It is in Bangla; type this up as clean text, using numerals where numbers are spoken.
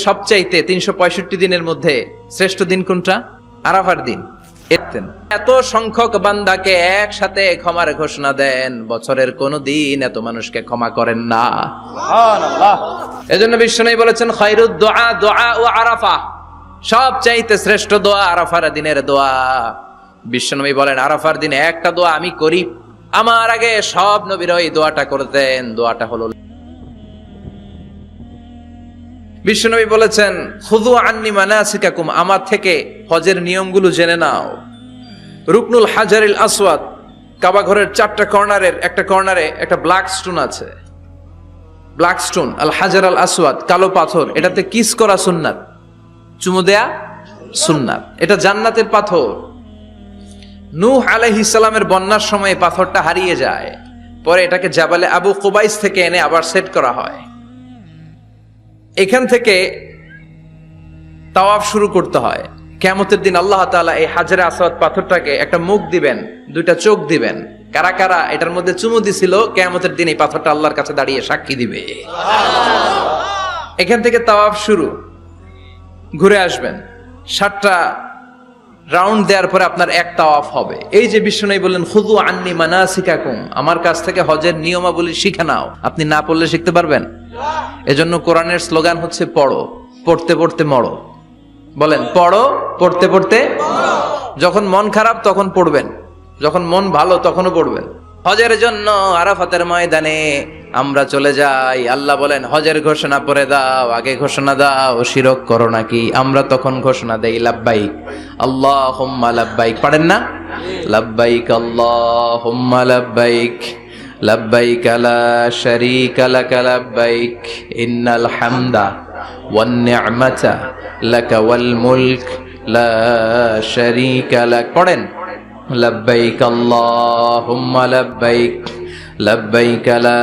সবচাইতে 365 দিনের মধ্যে শ্রেষ্ঠ দিন কোনটা? আরাফার দিন। এত সংখ্যক বান্দাকে একসাথে ক্ষমার ঘোষণা দেন, বছরের কোন দিন এত মানুষকে ক্ষমা করেন না। সুবহানাল্লাহ। এজন্য বিশ্বনবী বলেছেন খায়রুদ দুআ দুআ ও আরাফা, সবচাইতে শ্রেষ্ঠ দোয়া আরাফার দিনের দোয়া। বিশ্বনবী বলেন আরাফার দিনে একটা দোয়া আমি করি, আমার আগে সব নবীরা এই দোয়াটা করতেন। দোয়াটা হলো, বিশ্বনবী বলেছেন খুযু আন্নি মানাসিকাকুম, আমার থেকে হজের নিয়মগুলো জেনে নাও। রুকনুল হাজারিল আসওয়াদ, কাবা ঘরের 4টা কর্নারের একটা কর্নারে একটা ব্ল্যাক স্টোন আছে, ব্ল্যাক স্টোন আল হাজার আল আসওয়াদ, কালো পাথর। এটাতে কিস করা সুন্নাত, চুমু দেয়া সুন্নাত। এটা জান্নাতের পাথর। নূহ আলাইহিস সালামের বন্যার সময় পাথরটা হারিয়ে যায়, পরে এটাকে জাবালে আবু কুবাইস থেকে এনে আবার সেট করা হয়। এখান থেকে তাওয়াফ শুরু করতে হয়। কিয়ামতের দিন আল্লাহ তাআলা এই হাজারে আসওয়াদ পাথরটাকে একটা মুখ দিবেন, 2টা চোখ দিবেন। কারা কারা এটার মধ্যে চুমু দিছিল কিয়ামতের দিন এই পাথরটা আল্লাহর কাছে দাঁড়িয়ে সাক্ষী দিবে। এখান থেকে তাওয়াফ শুরু। ঘুরে আসবেন, 7টা রাউন্ড দেওয়ার পরে আপনার এক তাওয়াফ হবে। এই যে বিশ্বনবী বললেন খুযু আন্নি মানাসিকাকুম, আমার কাছ থেকে হজের নিয়মাবলী শিখে নাও। আপনি না পড়লে শিখতে পারবেন? এজন্য কোরআনের স্লোগান হচ্ছে পড়ো, পড়তে পড়তে মরো। বলেন পড়ো, পড়তে পড়তে। যখন মন খারাপ তখন পড়বেন, যখন মন ভালো তখনও পড়বেন। হজের জন্য আরাফাতের ময়দানে আমরা চলে যাই। আল্লাহ বলেন হজের ঘোষণা পরে দাও, আগে ঘোষণা দাও শিরক করো নাকি। আমরা তখন ঘোষণা দেই লাব্বাইক আল্লাহুম্মা লাব্বাইক। পারেন না? লাব্বাইক আল্লাহুম্মা লাব্বাইক লাব্বাইক লা শারীকা লাক লাব্বাইক ইন্নাল হামদা ওয়ান নি'মাতা লাকা ওয়াল মুলক লা শারীকা লাক। পড়েন লাব্বাইক আল্লাহুম্মা লাব্বাইক লাব্বাইক লা